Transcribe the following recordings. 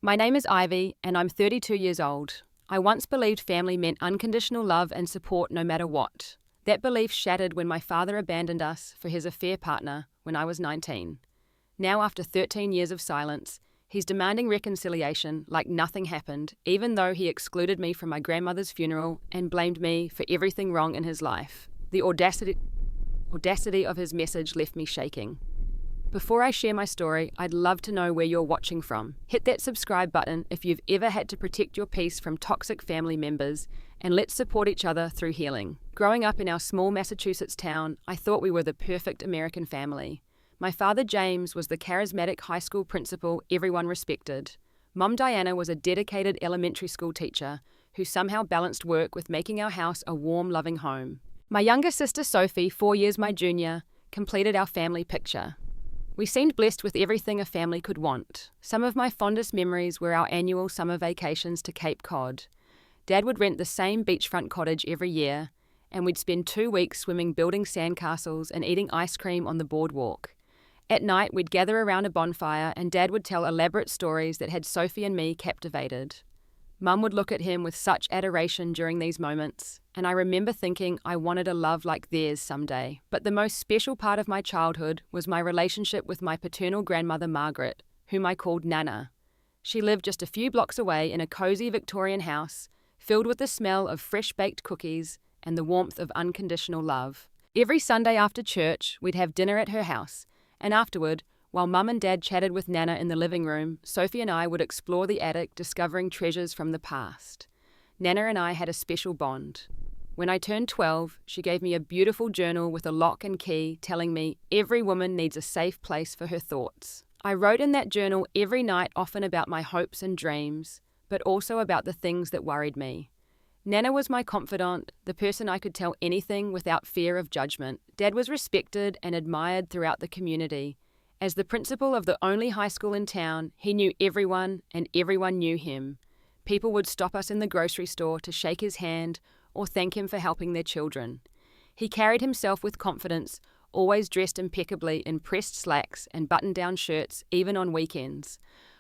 My name is Ivy, and I'm 32 years old. I once believed family meant unconditional love and support no matter what. That belief shattered when my father abandoned us for his affair partner when I was 19. Now, after 13 years of silence, he's demanding reconciliation like nothing happened, even though he excluded me from my grandmother's funeral and blamed me for everything wrong in his life. The audacity of his message left me shaking. Before I share my story, I'd love to know where you're watching from. Hit that subscribe button if you've ever had to protect your peace from toxic family members, and let's support each other through healing. Growing up in our small Massachusetts town, I thought we were the perfect American family. My father, James, was the charismatic high school principal everyone respected. Mum, Diana, was a dedicated elementary school teacher who somehow balanced work with making our house a warm, loving home. My younger sister, Sophie, 4 years my junior, completed our family picture. We seemed blessed with everything a family could want. Some of my fondest memories were our annual summer vacations to Cape Cod. Dad would rent the same beachfront cottage every year, and we'd spend 2 weeks swimming, building sandcastles, and eating ice cream on the boardwalk. At night, we'd gather around a bonfire, and Dad would tell elaborate stories that had Sophie and me captivated. Mum would look at him with such adoration during these moments, and I remember thinking I wanted a love like theirs someday. But the most special part of my childhood was my relationship with my paternal grandmother Margaret, whom I called Nana. She lived just a few blocks away in a cozy Victorian house, filled with the smell of fresh-baked cookies and the warmth of unconditional love. Every Sunday after church, we'd have dinner at her house, and afterward, while Mum and Dad chatted with Nana in the living room, Sophie and I would explore the attic, discovering treasures from the past. Nana and I had a special bond. When I turned 12, she gave me a beautiful journal with a lock and key telling me every woman needs a safe place for her thoughts. I wrote in that journal every night, often about my hopes and dreams, but also about the things that worried me. Nana was my confidant, the person I could tell anything without fear of judgment. Dad was respected and admired throughout the community. As the principal of the only high school in town, he knew everyone and everyone knew him. People would stop us in the grocery store to shake his hand or thank him for helping their children. He carried himself with confidence, always dressed impeccably in pressed slacks and button-down shirts, even on weekends.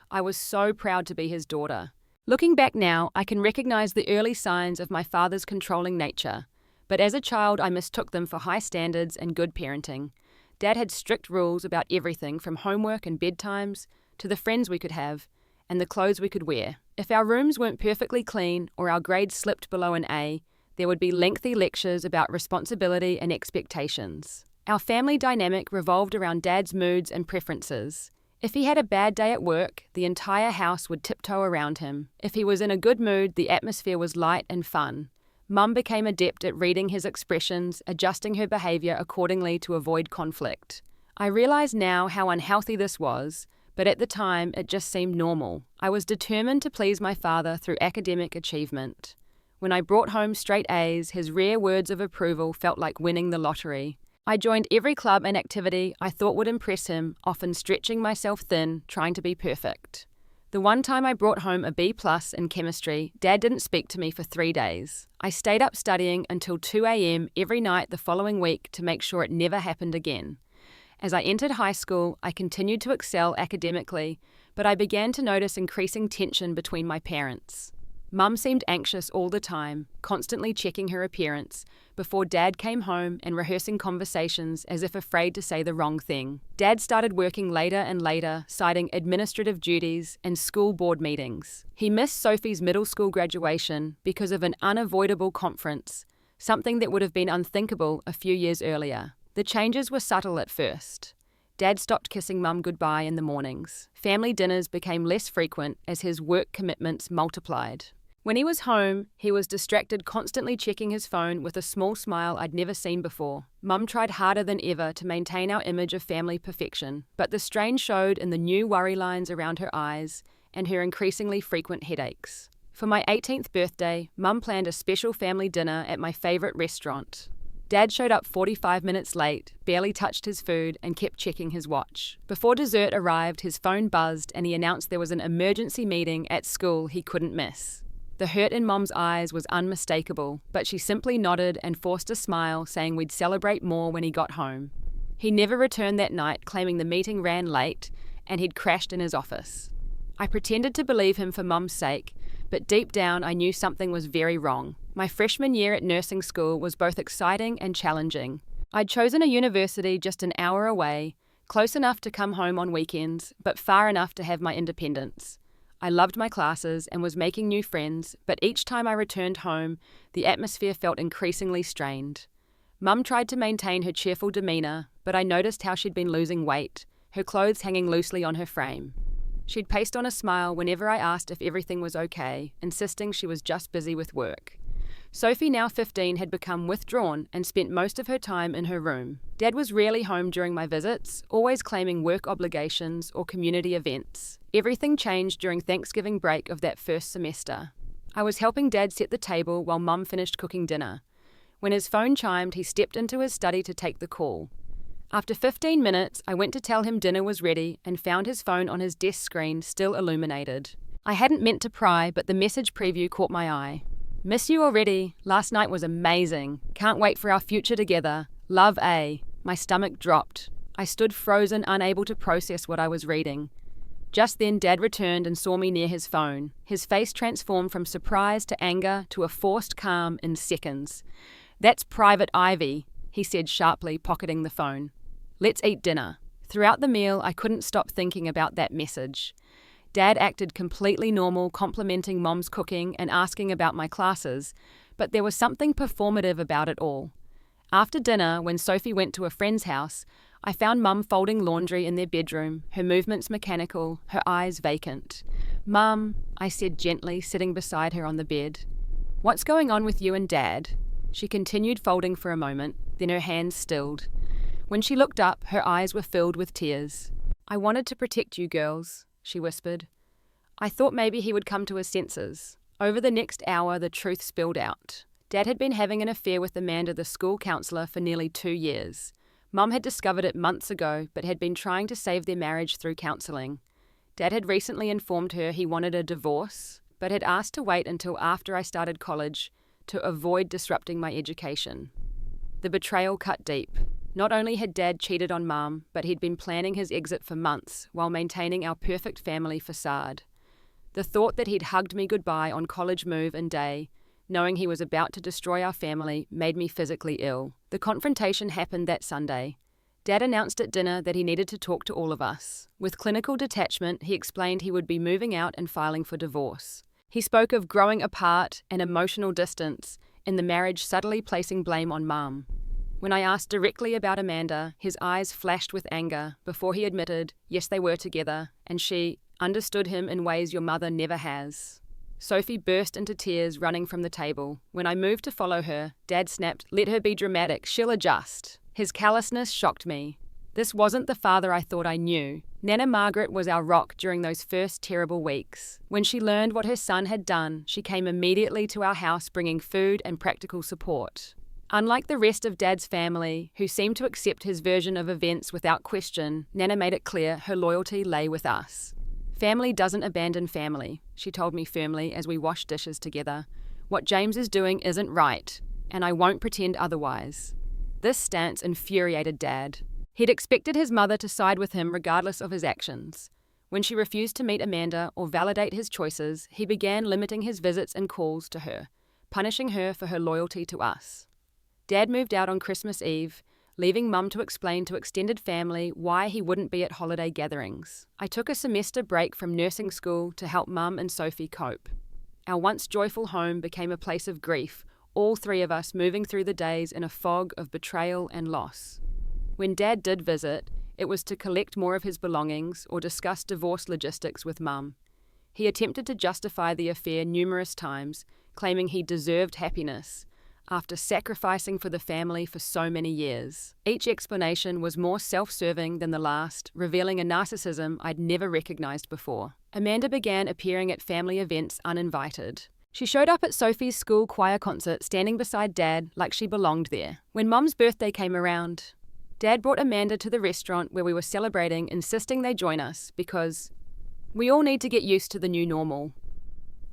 I was so proud to be his daughter. Looking back now, I can recognize the early signs of my father's controlling nature, but as a child I mistook them for high standards and good parenting. Dad had strict rules about everything from homework and bedtimes to the friends we could have and the clothes we could wear. If our rooms weren't perfectly clean or our grades slipped below an A, there would be lengthy lectures about responsibility and expectations. Our family dynamic revolved around Dad's moods and preferences. If he had a bad day at work, the entire house would tiptoe around him. If he was in a good mood, the atmosphere was light and fun. Mum became adept at reading his expressions, adjusting her behaviour accordingly to avoid conflict. I realise now how unhealthy this was, but at the time it just seemed normal. I was determined to please my father through academic achievement. When I brought home straight A's, his rare words of approval felt like winning the lottery. I joined every club and activity I thought would impress him, often stretching myself thin, trying to be perfect. The one time I brought home a B+ in chemistry, Dad didn't speak to me for 3 days. I stayed up studying until 2 a.m. every night the following week to make sure it never happened again. As I entered high school, I continued to excel academically, but I began to notice increasing tension between my parents. Mum seemed anxious all the time, constantly checking her appearance, before Dad came home and rehearsing conversations as if afraid to say the wrong thing. Dad started working later and later, citing administrative duties and school board meetings. He missed Sophie's middle school graduation because of an unavoidable conference, something that would have been unthinkable a few years earlier. The changes were subtle at first. Dad stopped kissing Mum goodbye in the mornings. Family dinners became less frequent as his work commitments multiplied. When he was home, he was distracted, constantly checking his phone with a small smile I'd never seen before. Mum tried harder than ever to maintain our image of family perfection, but the strain showed in the new worry lines around her eyes and her increasingly frequent headaches. For my 18th birthday, Mum planned a special family dinner at my favourite restaurant. Dad showed up 45 minutes late, barely touched his food, and kept checking his watch. Before dessert arrived, his phone buzzed and he announced there was an emergency meeting at school he couldn't miss. The hurt in Mom's eyes was unmistakable, but she simply nodded and forced a smile, saying we'd celebrate more when he got home. He never returned that night, claiming the meeting ran late and he'd crashed in his office. I pretended to believe him for Mum's sake, but deep down I knew something was very wrong. My freshman year at nursing school was both exciting and challenging. I'd chosen a university just an hour away, close enough to come home on weekends, but far enough to have my independence. I loved my classes and was making new friends, but each time I returned home, the atmosphere felt increasingly strained. Mum tried to maintain her cheerful demeanour, but I noticed how she'd been losing weight, her clothes hanging loosely on her frame. She'd paste on a smile whenever I asked if everything was okay, insisting she was just busy with work. Sophie, now 15, had become withdrawn and spent most of her time in her room. Dad was rarely home during my visits, always claiming work obligations or community events. Everything changed during Thanksgiving break of that first semester. I was helping Dad set the table while Mum finished cooking dinner. When his phone chimed, he stepped into his study to take the call. After 15 minutes, I went to tell him dinner was ready and found his phone on his desk screen still illuminated. I hadn't meant to pry, but the message preview caught my eye. Miss you already. Last night was amazing. Can't wait for our future together. Love, A. My stomach dropped. I stood frozen, unable to process what I was reading. Just then, Dad returned and saw me near his phone. His face transformed from surprise to anger to a forced calm in seconds. That's Private Ivy, he said sharply, pocketing the phone. Let's eat dinner. Throughout the meal, I couldn't stop thinking about that message. Dad acted completely normal, complimenting Mom's cooking and asking about my classes, but there was something performative about it all. After dinner, when Sophie went to a friend's house, I found Mum folding laundry in their bedroom, her movements mechanical, her eyes vacant. Mum, I said gently, sitting beside her on the bed. What's going on with you and Dad? She continued folding for a moment, then her hands stilled. When she looked up, her eyes were filled with tears. I wanted to protect you girls, she whispered. I thought maybe he would come to his senses. Over the next hour, the truth spilled out. Dad had been having an affair with Amanda, the school counsellor, for nearly 2 years. Mum had discovered it months ago, but had been trying to save their marriage through counselling. Dad had recently informed her he wanted a divorce, but had asked to wait until after I started college to avoid disrupting my education. The betrayal cut deep. Not only had Dad cheated on Mum, but he'd been planning his exit for months while maintaining our perfect family facade. The thought that he'd hugged me goodbye on college move and day, knowing he was about to destroy our family, made me physically ill. The confrontation happened that Sunday. Dad announced at dinner that he needed to talk to all of us. With clinical detachment, he explained he would be moving out and filing for divorce. He spoke of growing apart and emotional distance, in the marriage subtly placing blame on Mum. When I asked directly about Amanda, his eyes flashed with anger before he admitted, yes, they were together, and she understood him in ways your mother never has. Sophie burst into tears, running from the table. When I moved to follow her, Dad snapped, let her be dramatic, she'll adjust. His callousness shocked me. This wasn't the father I thought I knew. Nana Margaret was our rock during those first terrible weeks. When she learned what her son had done, she came immediately to our house bringing food and practical support. Unlike the rest of Dad's family, who seemed to accept his version of events without question, Nana made it clear her loyalty lay with us. Family doesn't abandon family, she told me firmly as we washed dishes together. What James is doing isn't right, and I won't pretend otherwise. This stance infuriated Dad. He'd expected his mother to side with him regardless of his actions. When she refused to meet Amanda or validate his choices, he began limiting his visits and calls to her, punishing her for her loyalty to us. Dad moved out on Christmas Eve, leaving Mum to explain to extended family why he wouldn't be at holiday gatherings. I took a semester break from nursing school to help Mum and Sophie cope. Our once joyful home became a place of grief, all three of us moving through the days in a fog of betrayal and loss. When Dad did visit, it was to collect more of his belongings or discuss divorce logistics with Mum. He attempted to justify the affair numerous times, claiming he deserved happiness, after sacrificing for the family for so many years. Each explanation was more self-serving than the last, revealing a narcissism I'd never recognized before. Amanda began appearing at family events uninvited. She showed up at Sophie's school choir concert, standing beside Dad like she belonged there. When Mum's birthday came around, Dad brought Amanda to the restaurant where we were celebrating, insisting they join us because we all need to get used to the new normal.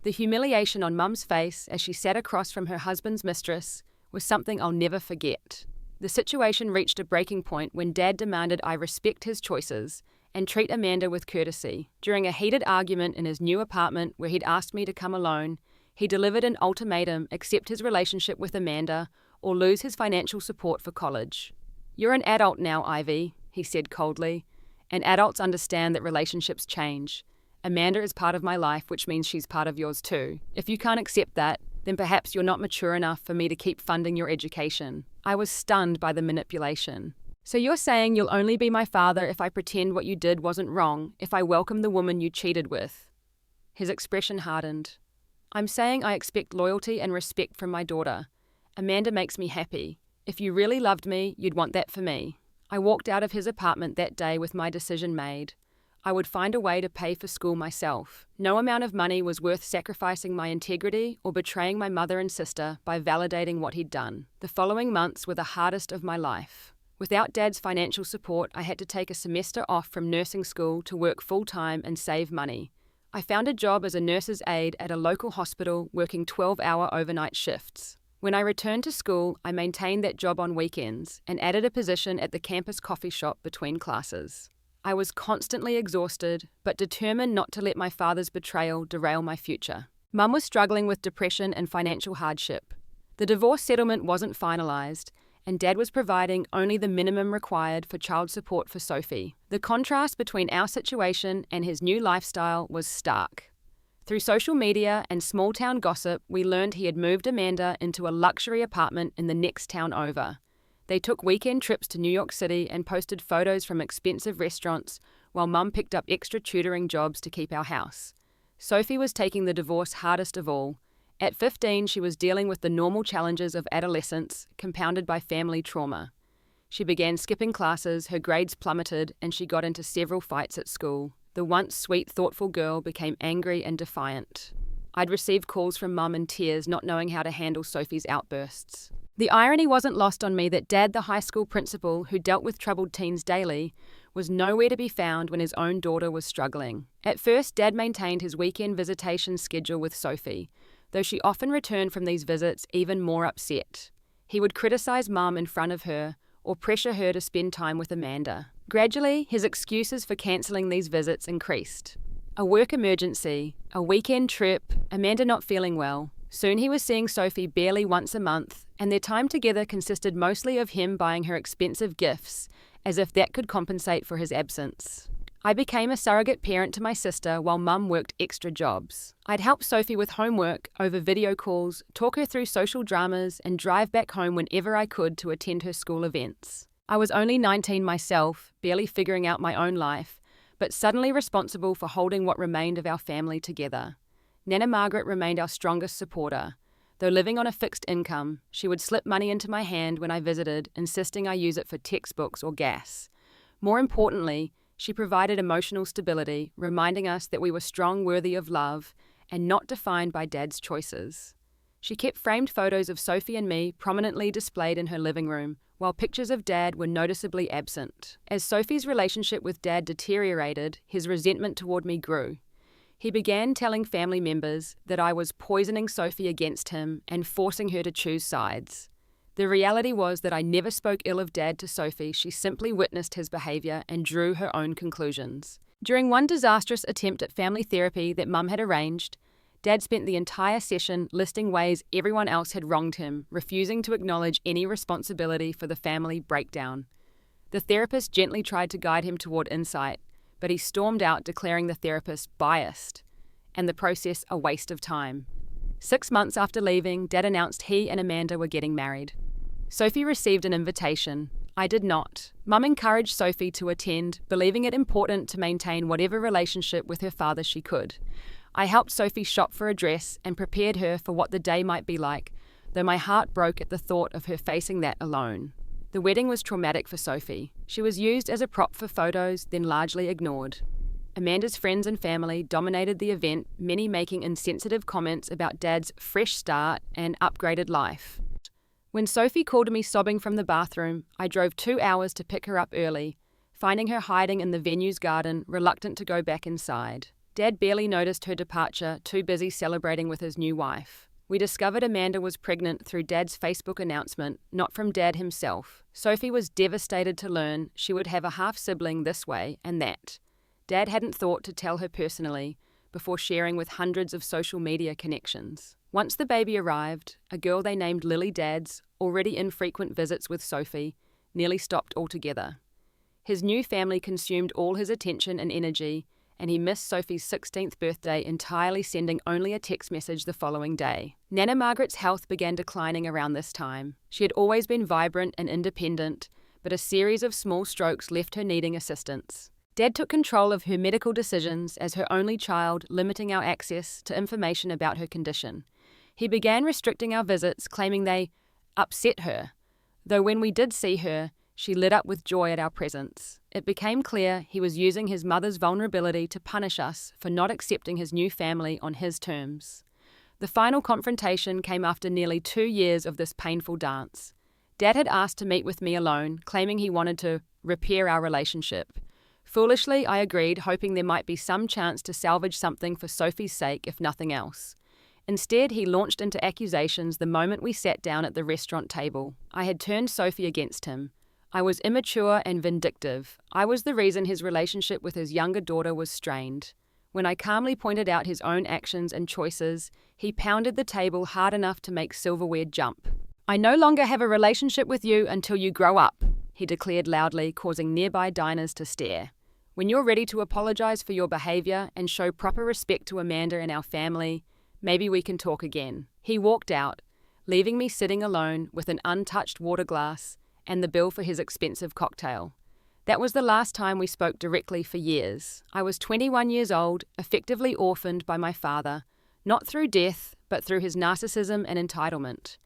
The humiliation on Mum's face as she sat across from her husband's mistress was something I'll never forget. The situation reached a breaking point when Dad demanded I respect his choices and treat Amanda with courtesy. During a heated argument in his new apartment where he'd asked me to come alone, he delivered an ultimatum: accept his relationship with Amanda or lose his financial support for college. "You're an adult now, Ivy," he said coldly, "and adults understand that relationships change. Amanda is part of my life, which means she's part of yours too. If you can't accept that, then perhaps you're not mature enough for me to keep funding your education." I was stunned by the manipulation. "So you're saying you'll only be my father if I pretend what you did wasn't wrong, if I welcome the woman you cheated with?" His expression hardened. "I'm saying I expect loyalty and respect from my daughter. Amanda makes me happy. If you really loved me, you'd want that for me." I walked out of his apartment that day with my decision made. I would find a way to pay for school myself. No amount of money was worth sacrificing my integrity or betraying my mother and sister by validating what he'd done. The following months were the hardest of my life. Without Dad's financial support, I had to take a semester off from nursing school to work full-time and save money. I found a job as a nurse's aide at a local hospital, working 12-hour overnight shifts. When I returned to school, I maintained that job on weekends and added a position at the campus coffee shop between classes. I was constantly exhausted, but determined not to let my father's betrayal derail my future. Mum was struggling with depression and financial hardship. The divorce settlement wasn't finalised, and Dad was providing only the minimum required for child support for Sophie. The contrast between our situation and his new lifestyle was stark. Through social media and small-town gossip, we learned he had moved Amanda into a luxury apartment in the next town over. They took weekend trips to New York City and posted photos from expensive restaurants, while Mum picked up extra tutoring jobs to keep our house. Sophie was taking the divorce hardest of all. At 15, she was dealing with the normal challenges of adolescence, compounded by family trauma. She began skipping classes, her grades plummeted, and she got into several fights at school. The once sweet, thoughtful girl became angry and defiant. I'd receive calls from Mum in tears, not knowing how to handle Sophie's outbursts. The irony wasn't lost on me that Dad, the high school principal who dealt with troubled teens daily, was nowhere to be found when his own daughter was struggling. At first, Dad maintained his weekend visitation schedule with Sophie, though she often returned from these visits even more upset. He would criticize Mum in front of her or pressure her to spend time with Amanda. Gradually, his excuses for cancelling these visits increased. A work emergency, a weekend trip, Amanda not feeling well. Soon he was seeing Sophie barely once a month, and their time together consisted mostly of him buying her expensive gifts, as if that could compensate for his absence. I became a surrogate parent to my sister while Mum worked extra jobs. I'd help Sophie with homework over video calls, talk her through social dramas, and drive back home whenever I could to attend her school events. I was only 19 myself, barely figuring out my own life, but suddenly responsible for holding what remained of our family together. Nana Margaret remained our strongest supporter. Though living on a fixed income, she would slip money into my hand when I visited, insisting I use it for textbooks or gas. More importantly, she provided emotional stability, reminding us that we were strong, worthy of love, and not defined by Dad's choices. She kept framed photos of Sophie and me prominently displayed in her living room, while pictures of Dad were noticeably absent. As Sophie's relationship with Dad deteriorated, his resentment toward me grew. He began telling family members that I was poisoning Sophie against him and forcing her to choose sides. The reality was that I never spoke ill of Dad to Sophie. She simply witnessed his behaviour and drew her own conclusions. During one disastrous attempt at family therapy that Mum had arranged, Dad spent the entire session listing ways everyone else had wronged him, refusing to acknowledge any responsibility for the family breakdown. The therapist gently tried to guide him toward insight, but he stormed out, declaring the therapist biased, and the process a waste of time. 6 months after leaving, Dad announced he and Amanda were getting married. Sophie received an invitation. I did not. Mum encouraged Sophie to attend, believing it important to maintain whatever relationship with her father she could. I helped Sophie shop for a dress and prepared her for what the day might be like, though my heart broke at the thought of her facing that alone. The wedding was traumatic for Sophie. She was used as a prop for photos, then largely ignored. Amanda's friends and family dominated the event, many making insensitive comments about Dad's fresh start and upgraded life. When Sophie called me sobbing from the bathroom, I drove 2 hours to pick her up early, finding her hiding in the venue's garden, reluctant to go back inside. Dad barely noticed her departure, too busy celebrating with his new wife. We discovered Amanda was pregnant through Dad's Facebook announcement, not from Dad himself. Sophie was devastated to learn she would have a half-sibling this way and that. Dad hadn't thought to tell her personally before sharing with hundreds of social media connections. Once the baby arrived, a girl they named Lily Dad's already infrequent visits with Sophie nearly stopped altogether. His new family consumed all his attention and energy, and he missed Sophie's 16th birthday entirely, sending only a text message the following day. Nana Margaret's health began declining around this time. She had always been vibrant and independent, but a series of small strokes left her needing assistance. Dad took control of her medical decisions as her only child, limiting our access to information about her condition. He began restricting our visits, claiming they upset her, though when we did see her, she lit up with joy at our presence. It became clear he was using his mother's vulnerability to punish us for not accepting his new family on his terms. The final confrontation came after nearly 2 years of this painful dance. Dad had asked to meet with me alone, claiming he wanted to repair our relationship. Foolishly, I agreed, hoping there might be some chance to salvage something for Sophie's sake, if nothing else. Instead, he launched into accusations the moment we sat down at the restaurant table. I had turned Sophie against him. I was immature and vindictive. I was the reason his relationship with his younger daughter was strained. When I calmly pointed out his own actions and choices, he pounded the table hard enough to make silverware jump. "I no longer have a relationship with you until you grow up," he declared loudly, causing nearby diners to stare. "When you're ready to apologize for your behavior and show proper respect to Amanda and our family, maybe we can talk again." He walked out, leaving me sitting alone with an untouched water glass and the bill for his expensive cocktail. That was the last time we spoke directly for years. I was 21 years old, effectively orphaned by my father, not through death, but through his narcissism and entitlement.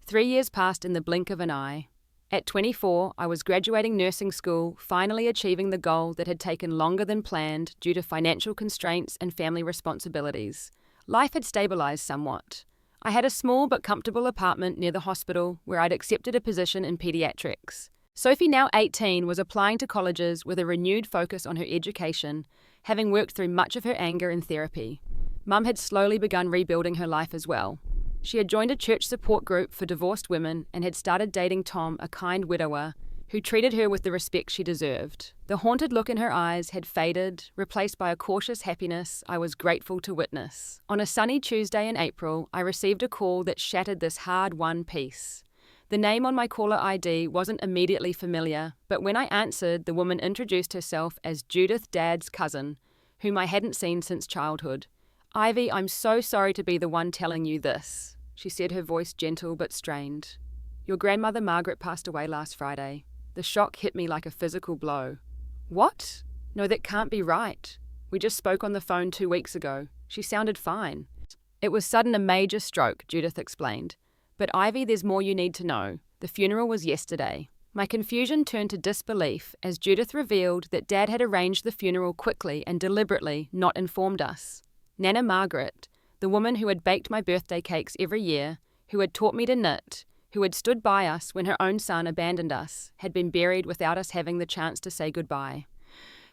3 years passed in the blink of an eye. At 24, I was graduating nursing school, finally achieving the goal that had taken longer than planned due to financial constraints and family responsibilities. Life had stabilized somewhat. I had a small but comfortable apartment near the hospital where I'd accepted a position in pediatrics. Sophie, now 18, was applying to colleges with a renewed focus on her education, having worked through much of her anger in therapy. Mum had slowly begun rebuilding her life as well. She had joined a church support group for divorced women and had started dating Tom, a kind widower, who treated her with the respect she deserved. The haunted look in her eyes had faded, replaced by a cautious happiness I was grateful to witness. On a sunny Tuesday in April, I received a call that shattered this hard-won peace. The name on my caller ID wasn't immediately familiar, but when I answered, the woman introduced herself as Judith, Dad's cousin, whom I hadn't seen since childhood. "Ivy, I'm so sorry to be the one telling you this," she said, her voice gentle but strained. "Your grandmother Margaret passed away last Friday. The shock hit me like a physical blow." "What? No, that can't be right. We just spoke on the phone 2 weeks ago. She sounded fine." "It was sudden, a major stroke," Judith explained. "But Ivy, there's more you need to know. The funeral was yesterday." My confusion turned to disbelief as Judith revealed that Dad had arranged the funeral quickly and deliberately, not informed us. Nana Margaret, the woman who had baked my birthday cakes every year, who had taught me to knit, who had stood by us when her own son abandoned us, had been buried without us having the chance to say goodbye.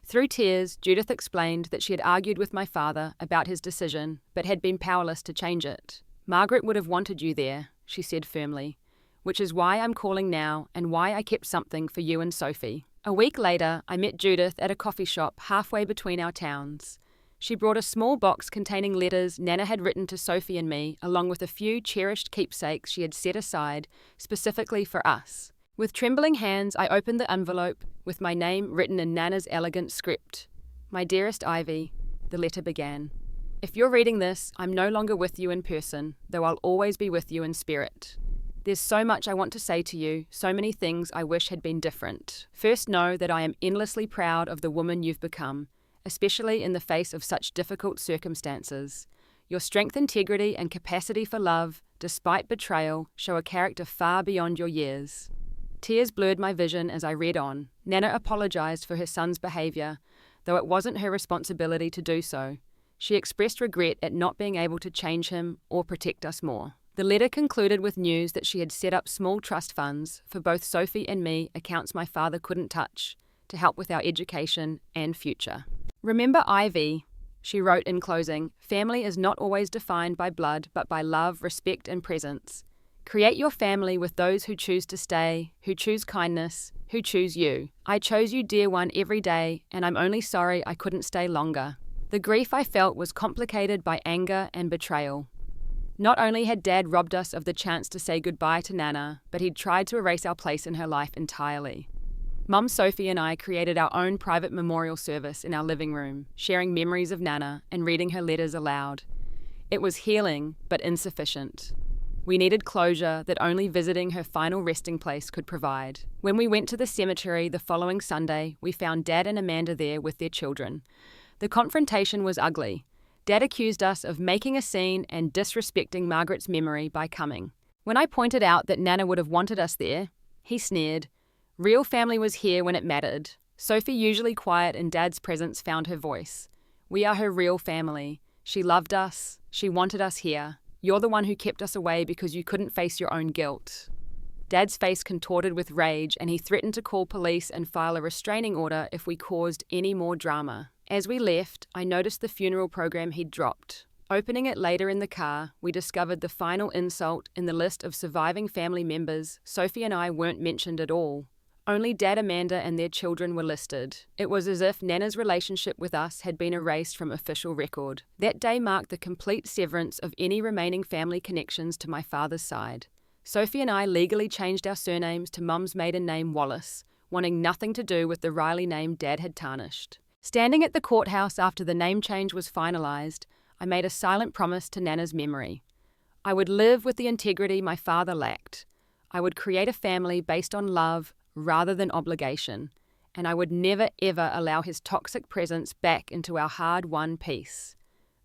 Through tears, Judith explained that she had argued with my father about his decision, but had been powerless to change it. "Margaret would have wanted you there," she said firmly, "which is why I'm calling now and why I kept something for you and Sophie." A week later, I met Judith at a coffee shop halfway between our towns. She brought a small box containing letters Nana had written to Sophie and me, along with a few cherished keepsakes she had set aside specifically for us. With trembling hands, I opened the envelope with my name written in Nana's elegant script. "My dearest Ivy," the letter began. "If you're reading this, I'm no longer with you in person, though I'll always be with you in spirit. There's so much I want to say to you, so many things I wish had been different. First, know that I am endlessly proud of the woman you've become, especially in the face of such difficult circumstances. Your strength, integrity, and capacity for love, despite betrayal, show a character far beyond your years." Tears blurred my vision as I read on. Nana apologized for her son's behavior, though it wasn't her responsibility to do so. She expressed regret at not being able to change him or protect us more. The letter concluded with news that she had set up small trust funds for both Sophie and me, accounts my father couldn't touch, to help with our education and future. "Remember, Ivy," she wrote in closing, "family is not always defined by blood, but by love, respect, and presence. Create your family with those who choose to stay, who choose kindness, who choose you. I chose you, dear one, every day, and I'm only sorry I couldn't stay longer. The grief I felt was complicated by anger and betrayal. Not only had Dad robbed us of the chance to say goodbye to Nana, but he'd tried to erase our place in her life entirely. Mum Sophie and I created our own private memorial service in our living room, sharing memories of Nana and reading her letters aloud. It was healing, but insufficient. We needed closure that only visiting her final resting place could provide. When we went to the cemetery the following Sunday, we found Dad and Amanda there with their children. The confrontation was ugly. Dad accused us of making a scene and disrespecting Margaret's memory by coming. When I pointed out that Nana would have wanted us there, he sneered. Real family was here when it mattered. Sophie, usually quiet in Dad's presence, found her voice. We are her real family. She loved us. She wanted us here. You're the one who kept us away because you couldn't face your own guilt. Dad's face contorted with rage, and he threatened to call police and file a restraining order if we caused any more drama. As we left, I noticed the funeral program he'd dropped. Opening it later in the car, we discovered the final insult in the list of surviving family members. Sophie and I weren't mentioned at all. Only Dad, Amanda, and their children were listed. It was as if Nana's relationship with us had been erased from official record. That day marked the complete severance of any remaining family connections to my father's side. Sophie and I legally changed our surnames to Mum's maiden name Wallace, wanting nothing to do with the Riley name Dad had tarnished. Standing at the courthouse after the name change was finalized, I made a silent promise to Nana's memory. I would live with the integrity my father lacked. I would create a family based on love rather than obligation, and I would never ever allow his toxic presence back into our hard-won peace.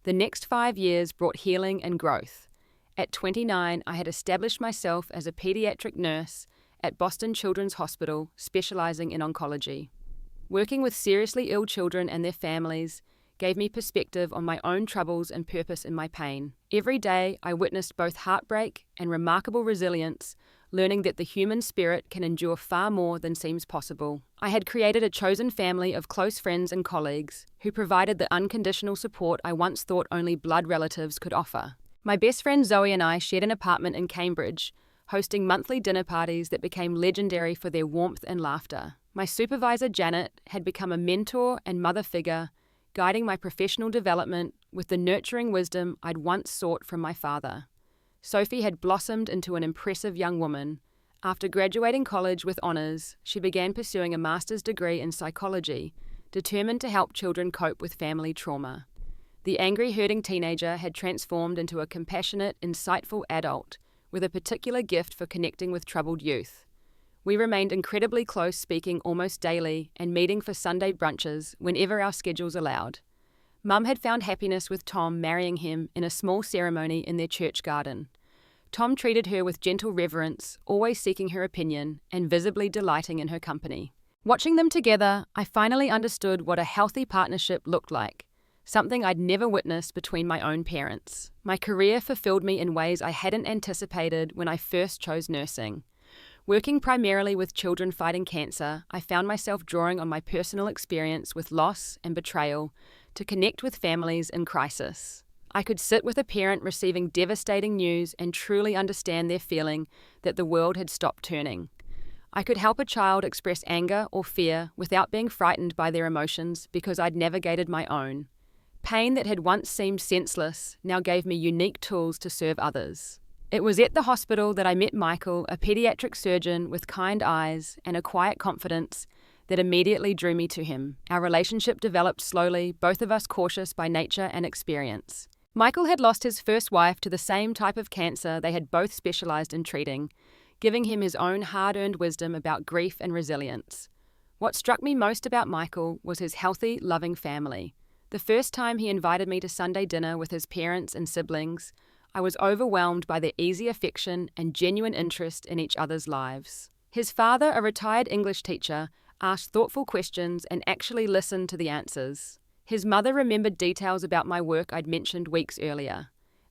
The next 5 years brought healing and growth. At 29, I had established myself as a pediatric nurse at Boston Children's Hospital, specializing in oncology. Working with seriously ill children and their families gave me perspective on my own troubles and purpose in my pain. Every day, I witnessed both heartbreak and remarkable resilience, learning that the human spirit can endure far more than seems possible. I had created a chosen family of close friends and colleagues who provided the unconditional support I once thought only blood relatives could offer. My best friend Zoe and I shared an apartment in Cambridge, hosting monthly dinner parties that became legendary for their warmth and laughter. My supervisor, Janet, had become a mentor and mother figure, guiding my professional development with the nurturing wisdom I'd once sought from my father. Sophie had blossomed into an impressive young woman. After graduating college with honors, she began pursuing a master's degree in psychology, determined to help children cope with family trauma. The angry, hurting teenager had transformed into a compassionate, insightful adult with a particular gift for connecting with troubled youth. We remained incredibly close, speaking almost daily and meeting for Sunday brunches whenever our schedules allowed. Mum had found happiness with Tom, marrying him in a small ceremony in their church garden. Tom treated her with gentle reverence, always seeking her opinion and visibly delighting in her company. Watching them together, I finally understood what a healthy partnership looked like, something I'd never witnessed between my own parents. My career fulfilled me in ways I hadn't anticipated when I first chose nursing. Working primarily with children fighting cancer, I found myself drawing on my personal experience with loss and betrayal to connect with families in crisis. I could sit with a parent receiving devastating news and truly understand their feeling that the world had stopped turning. I could help a child express anger or fear without being frightened by their emotions because I'd navigated my own. Pain that had once seemed senseless now gave me unique tools to serve others. It was at the hospital that I met Michael, a pediatric surgeon with kind eyes and a quiet confidence that immediately drew me to him. Our relationship developed slowly, both of us cautious by nature and experience. Michael had lost his first wife to the same type of cancer they had both specialized in treating, giving him his own hard-earned wisdom about grief and resilience. What struck me most about Michael was his healthy, loving family. The first time he invited me to Sunday dinner with his parents and siblings, I was overwhelmed by their easy affection and genuine interest in each other's lives. His father, a retired English teacher, asked thoughtful questions and actually listened to the answers. His mother remembered details about my work I'd mentioned weeks earlier.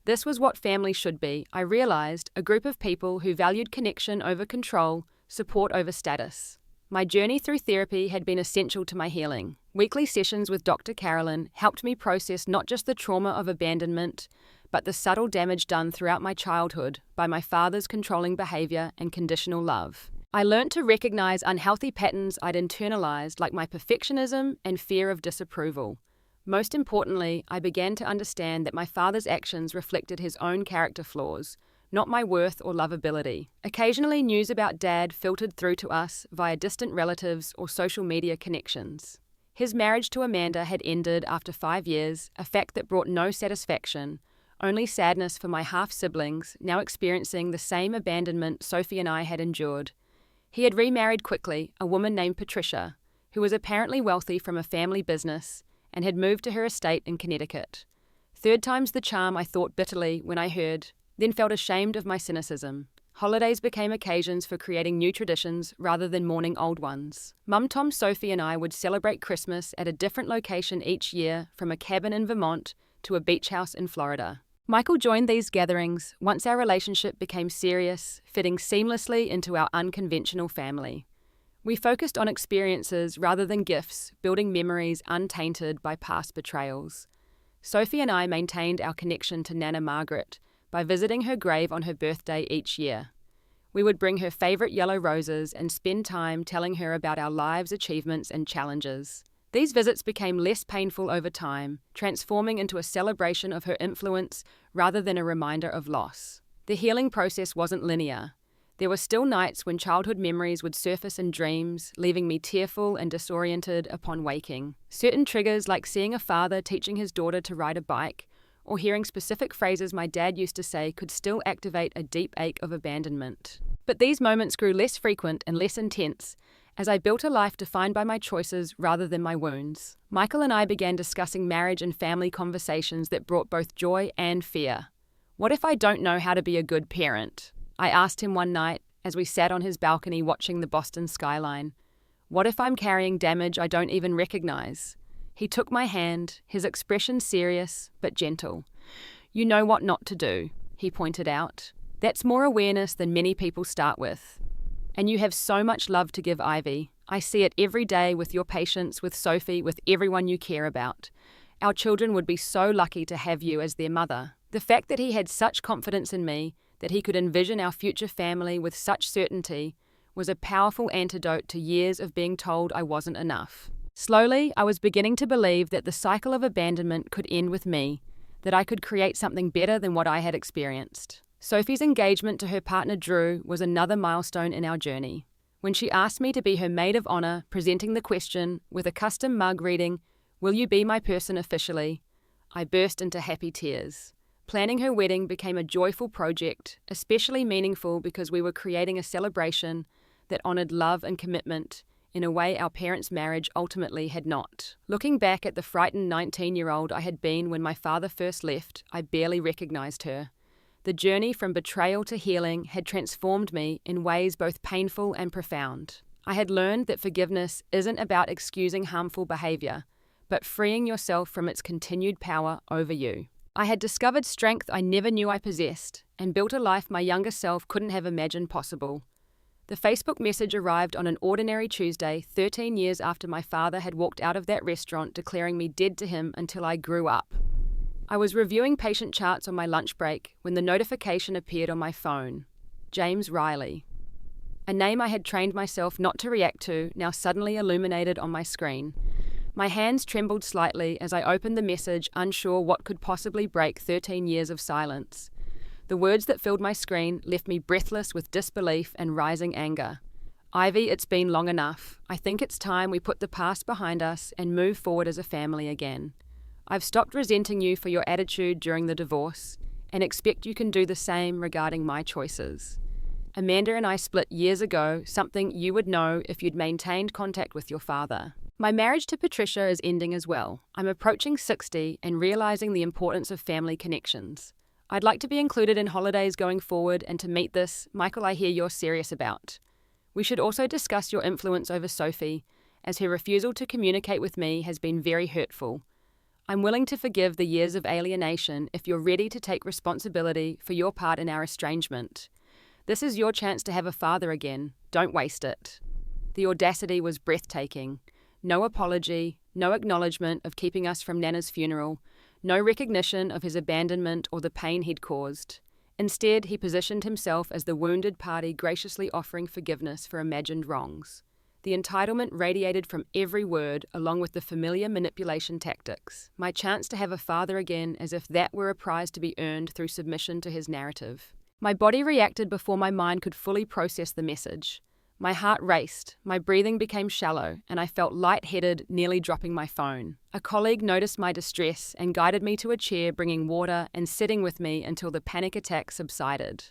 This was what family should be, I realized, a group of people who valued connection over control, support over status. My journey through therapy had been essential to my healing. Weekly sessions with Dr. Carolyn helped me process not just the trauma of abandonment, but the subtle damage done throughout my childhood by my father's controlling behavior and conditional love. I learned to recognize unhealthy patterns I'd internalized, like my perfectionism and fear of disapproval. Most importantly, I began to understand that my father's actions reflected his own character flaws, not my worth or lovability. Occasionally, news about Dad filtered through to us via distant relatives or social media connections. His marriage to Amanda had ended after 5 years, a fact that brought no satisfaction, only sadness for my half-siblings, now experiencing the same abandonment Sophie and I had endured. He had remarried quickly, a woman named Patricia, who was apparently wealthy from a family business, and had moved to her estate in Connecticut. Third time's the charm, I thought bitterly when I heard, then felt ashamed of my cynicism. Holidays became occasions for creating new traditions rather than mourning old ones. Mum, Tom, Sophie and I would celebrate Christmas at a different location each year, from a cabin in Vermont to a beach house in Florida. Michael joined these gatherings once our relationship became serious, fitting seamlessly into our unconventional family. We focused on experiences rather than gifts, building memories untainted by past betrayals. Sophie and I maintained our connection to Nana Margaret by visiting her grave on her birthday each year. We would bring her favourite yellow roses and spend time telling her about our lives' achievements and challenges. These visits became less painful over time, transforming into a celebration of her influence rather than a reminder of loss. The healing process wasn't linear. There were still nights when childhood memories would surface in dreams, leaving me tearful and disoriented upon waking. Certain triggers, like seeing a father teaching his daughter to ride a bike, or hearing specific phrases my dad used to say, could still activate a deep ache of abandonment. But these moments grew less frequent and less intense as I built a life defined by my choices rather than my wounds. Michael and I began discussing marriage and family conversations that brought both joy and fear. What if I don't know how to be a good parent? I asked him one night as we sat on his balcony watching the Boston skyline. What if I'm carrying damage I don't even recognize? He took my hand, his expression serious but gentle. You know what not to do, he pointed out. That's more awareness than many people start with. And you have so much love to give, Ivy. I see it every day with your patience, with Sophie, with everyone you care about. Our children would be so lucky to have you as their mother. The fact that he had such confidence in me, that he could envision our future family with such certainty, was a powerful antidote to years of being told I wasn't enough. Slowly, I was beginning to believe that the cycle of abandonment could end with me, that I could create something better than what I had experienced. Sophie's engagement to her partner Drew was another milestone in our journey. When she asked me to be her maid of honor, presenting the question with a custom mug reading, "Will you be my person officially?" I burst into happy tears. Planning her wedding became a joyful project, especially meaningful because we were creating a celebration that honored love and commitment in a way our parents' marriage ultimately had not. Looking back at the frightened 19-year-old I had been when my father first left, I barely recognized her. The journey from betrayal to healing had transformed me in ways both painful and profound. I had learned that forgiveness isn't about excusing harmful behavior, but freeing yourself from its continued power over you. I had discovered strength I never knew I possessed, and built a life my younger self couldn't have imagined possible. The Facebook message arrived on an ordinary Tuesday, 13 years after my father had walked out of that restaurant, declaring me dead to him until I grew up. I was reviewing patient charts on my lunch break when the notification appeared on my phone. James Riley. A name I had trained myself not to react to, now suddenly illuminated on my screen. My hands trembled slightly as I opened the message, unsure what could possibly break 13 years of silence. The words that filled my screen left me breathless with disbelief and rising anger. Ivy, it's been long enough. I think it's time we put the past behind us and move forward as a family again. I've stopped resenting you for your attitude during the divorce and expect you can do the same regarding my choices. Amanda and I split years ago, something you would know if you'd maintained contact with your father. My marriage to Patricia is ending as well. I'm approaching 60 and realizing the importance of family connections. I'd like to be included in holidays going forward, and to meet this, Michael, I hear you're serious about. We should also discuss your influence over Sophie, as her refusal to communicate with me has been very hurtful. I'm willing to forgive the years of alienation if you're ready to take responsibility for your part in our estrangement. This is your chance to have a father again. Don't waste it. The audacity was breathtaking. No apology, no acknowledgement of keeping us from Nana's funeral, No recognition of his abandonment or the pain he'd caused. Instead, he positioned himself as the wounded party graciously offering forgiveness for imagined wrongs. The entitlement radiated from every word, along with the familiar manipulation tactics. My chance to have a father again, as if that were a prize to be earned through submission to his narrative. My body reacted before my mind could fully process the message. My heart raced, my breathing became shallow, and I felt lightheaded, nearly dropping my phone. A colleague noticed my distress and guided me to a chair, bringing water and sitting with me until the panic attack subsided.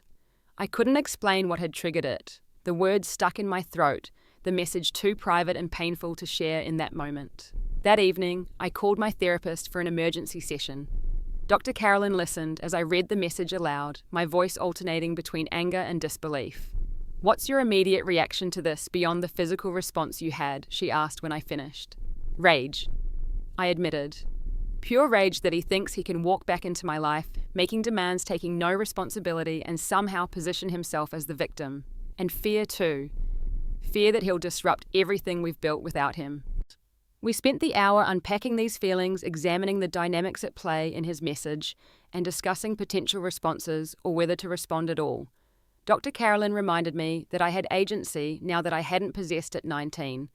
I couldn't explain what had triggered it. The words stuck in my throat, the message too private and painful to share in that moment. That evening, I called my therapist for an emergency session. Dr. Carolyn listened as I read the message aloud, my voice alternating between anger and disbelief. "What's your immediate reaction to this beyond the physical response you had?" she asked when I finished. "Rage," I admitted. Pure rage that he thinks he can walk back into my life, making demands, taking no responsibility, and somehow position himself as the victim. And fear too. Fear that he'll disrupt everything we've built without him. We spent the hour unpacking these feelings, examining the dynamics at play in his message, and discussing potential responses or whether to respond at all. Dr. Carolyn reminded me that I had agency now that I hadn't possessed at 19.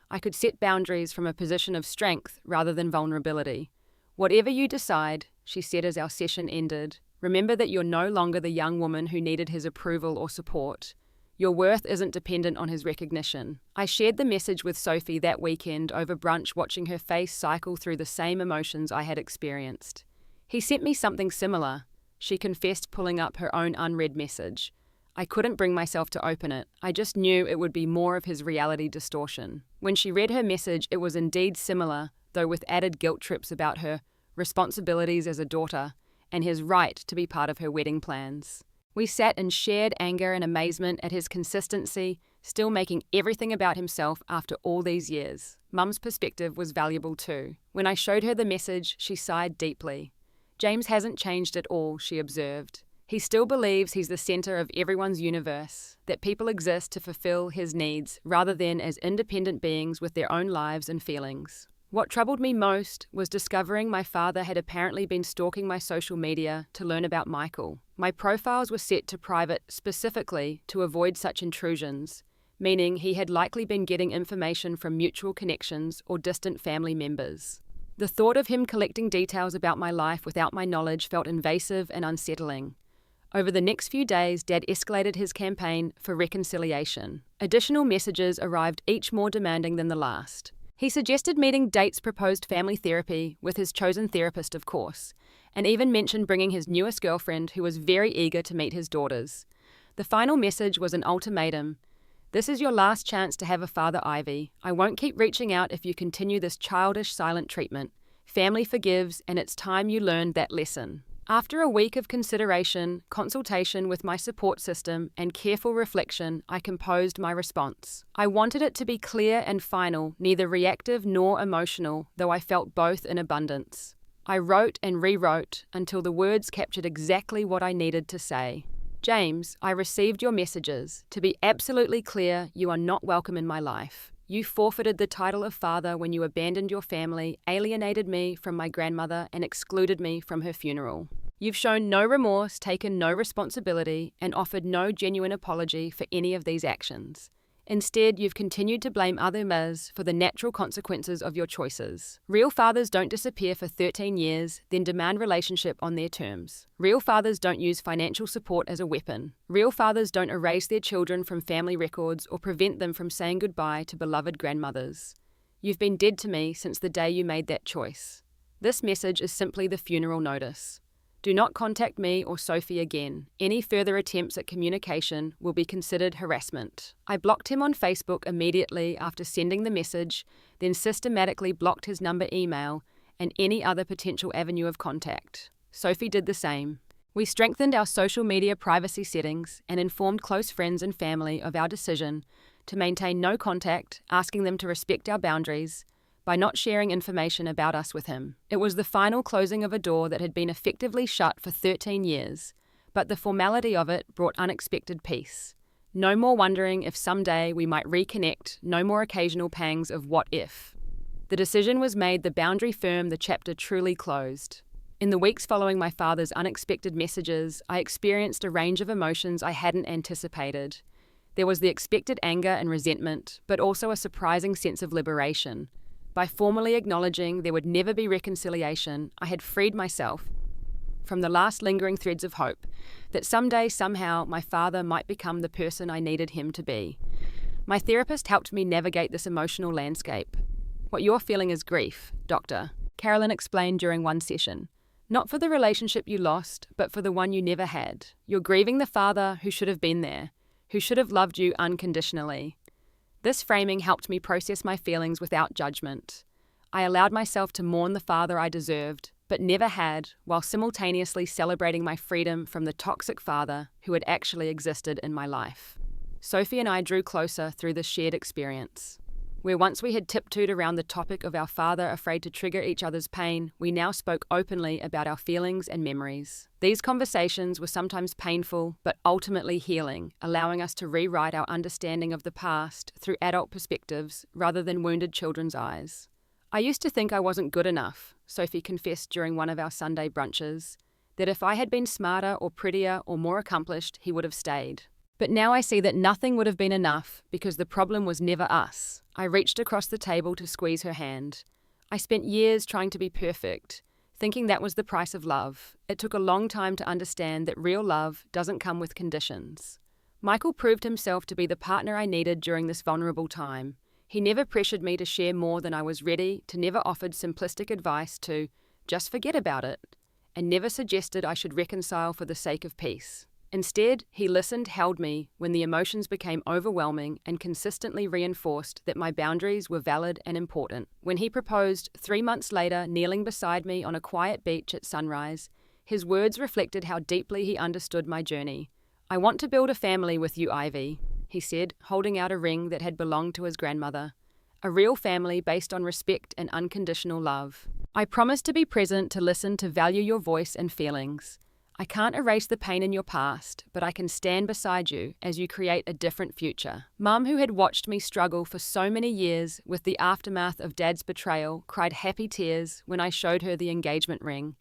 I could set boundaries from a position of strength rather than vulnerability. "Whatever you decide," she said as our session ended, "remember that you're no longer the young woman who needed his approval or support. Your worth isn't dependent on his recognition." I shared the message with Sophie that weekend over brunch, watching her face cycle through the same emotions I had experienced. "He sent me something similar," she confessed, pulling up her own unread message. I couldn't bring myself to open it. I just knew it would be more of his reality distortion. When she read her message, it was indeed similar, though with added guilt trips about her responsibilities as a daughter and his right to be part of her wedding plans. We sat in shared anger and amazement at his consistency, still making everything about himself after all these years. Mum's perspective was valuable too. When I showed her the message, she sighed deeply. "James hasn't changed at all," she observed. "He still believes he's the center of everyone's universe, that people exist to fulfill his needs rather than as independent beings with their own lives and feelings." What troubled me most was discovering my father had apparently been stalking my social media to learn about Michael. My profiles were set to private specifically to avoid such intrusions, meaning he had likely been getting information from mutual connections or distant family members. The thought of him collecting details about my life without my knowledge felt invasive and unsettling. Over the next few days, Dad escalated his campaign for reconciliation. Additional messages arrived, each more demanding than the last. He suggested meeting dates, proposed family therapy, with his chosen therapist of course, and even mentioned bringing his newest girlfriend, who was very eager to meet his daughters. The final message was an ultimatum. "This is your last chance to have a father, Ivy. I won't keep reaching out if you continue this childish silent treatment. Family forgives, and it's time you learned that lesson." After a week of consideration, consultation with my support system, and careful reflection, I composed my response. I wanted it to be clear and final, neither reactive nor emotional, though I felt both in abundance. I wrote and rewrote until the words captured exactly what I needed to say. "James, I received your messages. To be absolutely clear, you are not welcome in my life. You forfeited the title of father when you abandoned your family, alienated me from my grandmother, and excluded me from her funeral. You've shown no remorse, taken no responsibility, and offered no genuine apology for any of these actions. Instead, you've continued to blame others for the natural consequences of your choices. Real fathers don't disappear for 13 years, then demand relationship on their terms. Real fathers don't use financial support as a weapon. Real fathers don't erase their children from family records or prevent them from saying goodbye to beloved grandmothers. You've been dead to me since the day you made that choice. This message is simply the funeral notice. Do not contact me or Sophie again. Any further attempts at communication will be considered harassment." I blocked him on Facebook immediately after sending the message, then systematically blocked his number, email, and any other potential avenue of contact. Sophie did the same. We strengthened our social media privacy settings and informed close friends and family of our decision to maintain no contact, asking them to respect our boundaries, by not sharing information about us with him. It was the final closing of a door that had been effectively shut for 13 years, but the formality of it brought unexpected peace. No more wondering if someday we might reconnect, no more occasional pangs of what if. The decision was made, the boundary firm, the chapter truly closed. In the weeks following my father's unexpected messages, I experienced a range of emotions I hadn't anticipated. There was the expected anger and resentment, but also a surprising sense of liberation. By formally acknowledging there would never be reconciliation, I had freed myself from the last lingering threads of hope that someday, somehow, my father might become the person I needed him to be. My therapist helped me navigate this emotional landscape. "What you're feeling is grief, doctor," Carolyn explained during one session. "Not for the relationship you lost, but for the one you never had. You're grieving the father who should have been there, who should have loved you unconditionally." This framing helped me process my feelings without judgment. I allowed myself to mourn the father I deserved, but never had, while simultaneously celebrating my freedom from the toxic father who had actually existed in my life. Sophie and I drew closer through this shared experience. Where once we had tiptoed around the topic of our father afraid to trigger each other's pain, we now spoke openly about our feelings and memories. These conversations were sometimes painful, but ultimately healing, allowing us to rewrite our understanding of the past through adult perspectives rather than wounded children's eyes. "I used to think I wasn't good enough," Sophie confessed during one of our Sunday brunches, "that if I had been smarter or prettier or more accomplished, he would have stayed. But now I see that nothing would have been enough because the problem was never us." I reached across the table to squeeze her hand. "I spent years trying to be perfect, thinking that was the price of love. It took a long time to understand that real love doesn't come with conditions." Michael proved himself to be the partner I needed during this vulnerable time. He never pressured me to share more than I was ready to, never offered simplistic advice to just forget about it, and never suggested I should reconcile for the sake of peace. Instead, he listened, held me when the emotions became overwhelming, and consistently reinforced that my boundaries were valid and important. When he proposed 3 months later, kneeling beside me on a quiet beach at sunrise, his words reflected how deeply he understood my journey. "I want to build a family with you, Ivy," he said, holding out a ring that had belonged to his grandmother. "A real family based on respect and unconditional love. I promise to be present, to listen, to value your voice and feelings. I can't erase the pain in your past, but I can stand beside you as you create a different future." Mum, who had watched me struggle for so many years with the aftermath of Dad's betrayal, cried happy tears when I showed her the engagement ring.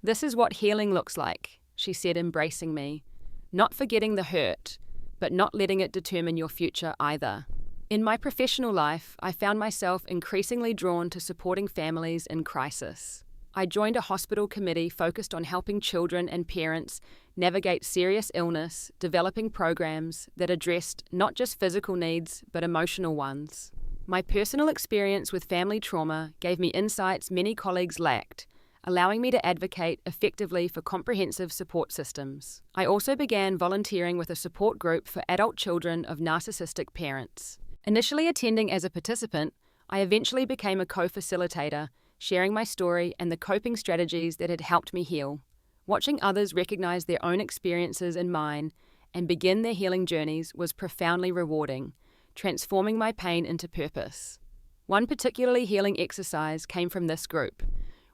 "This is what healing looks like," she said, embracing me. "Not forgetting the hurt, but not letting it determine your future either." In my professional life, I found myself increasingly drawn to supporting families in crisis. I joined a hospital committee focused on helping children and parents navigate serious illness, developing programs that addressed not just physical needs, but emotional ones. My personal experience with family trauma gave me insights many colleagues lacked, allowing me to advocate effectively for comprehensive support systems. I also began volunteering with a support group for adult children of narcissistic parents. Initially attending as a participant, I eventually became a co-facilitator, sharing my story and the coping strategies that had helped me heal. Watching others recognize their own experiences and mine and begin their healing journeys was profoundly rewarding, transforming my pain into purpose. One particularly healing exercise came from this group.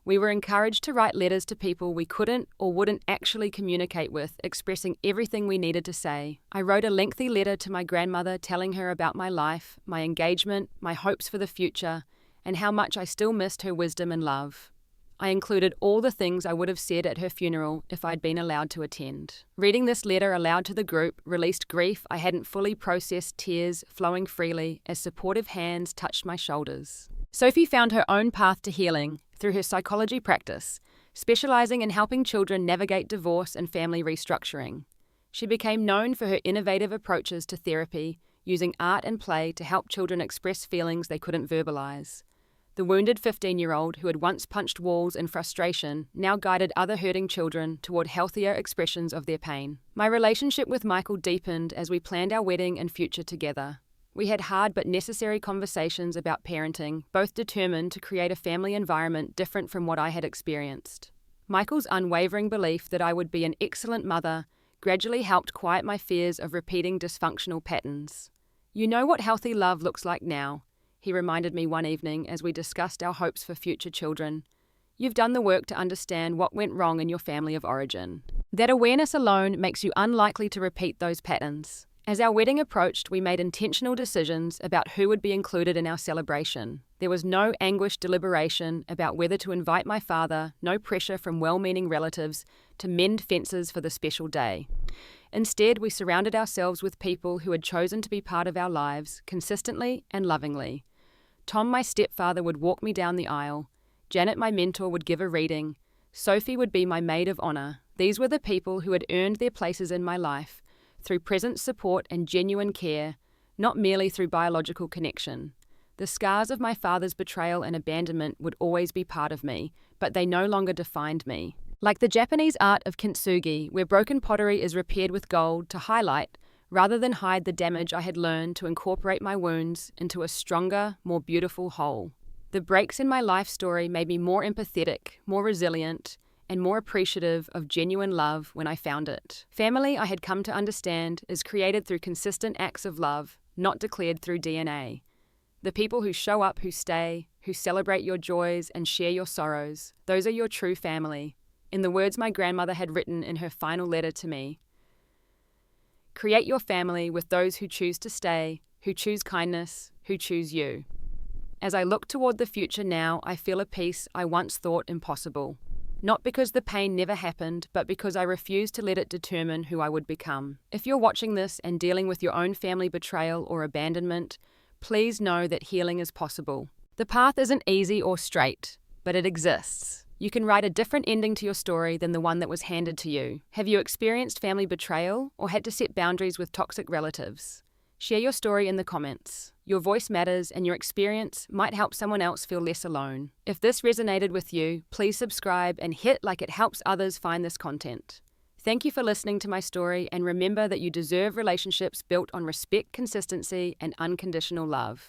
We were encouraged to write letters to people we couldn't or wouldn't actually communicate with, expressing everything we needed to say. I wrote a lengthy letter to my grandmother telling her about my life, my engagement, my hopes for the future, and how much I still missed her wisdom and love. I included all the things I would have said at her funeral if I'd been allowed to attend. Reading this letter aloud to the group released grief I hadn't fully processed, tears flowing freely as supportive hands touched my shoulders. Sophie found her own path to healing through her psychology practice, specializing in helping children navigate divorce and family restructuring. She became known for her innovative approaches to therapy, using art and play to help children express feelings they couldn't verbalize. The wounded 15-year-old who had once punched walls in frustration now guided other hurting children toward healthier expressions of their pain. My relationship with Michael deepened as we planned our wedding and future together. We had hard but necessary conversations about parenting, both determined to create a family environment different from what I had experienced. Michael's unwavering belief that I would be an excellent mother gradually helped quiet my fears of repeating dysfunctional patterns. "You know what healthy love looks like now," he reminded me one evening as we discussed our hopes for future children. "You've done the work to understand what went wrong in your family of origin. That awareness alone makes you unlikely to repeat those patterns." As our wedding approached, we made intentional decisions about who would be included in our celebration. There was no anguished deliberation about whether to invite my father, no pressure from well-meaning relatives to mend fences for the special day. Instead, we surrounded ourselves with people who had chosen to be part of our lives consistently and lovingly. Tom, my stepfather, would walk me down the aisle. Janet, my mentor, would give a reading. Sophie would be my maid of honor. These were the people who had earned their places in my life through present support and genuine care, not merely through biological connection. The scars of my father's betrayal and abandonment would always be part of me, but they no longer defined me. Like the Japanese art of kintsugi, where broken pottery is repaired with gold to highlight, rather than hide the damage I had learned to incorporate my wounds into a stronger, more beautiful whole. The breaks in my life story made me more empathetic, more resilient, and more appreciative of genuine love when I found it. Family, I had come to understand, is created through consistent acts of love, not declared through DNA. The people who show up, who stay, who celebrate your joys and share your sorrows, those are your true family. In the words my grandmother had written in her final letter to me, create your family with those who choose to stay, who choose kindness, who choose you. As I look toward the future now, I feel a peace I once thought impossible. Not because the pain never happened, but because I refused to let it determine who I would become. If you're watching this and dealing with your own family betrayal or abandonment, please know that healing is possible. The path isn't easy or straight, but it exists. You can write a different ending to your story than the one that was handed to you. Have you experienced family betrayal or had to set boundaries with toxic relatives? Share your story in the comments. Your voice matters, and your experience might help someone else feel less alone. If this resonated with you, please subscribe and hit like it helps others find this content. Thank you for listening to my story, and remember that you deserve relationships built on respect, consistency, and unconditional love.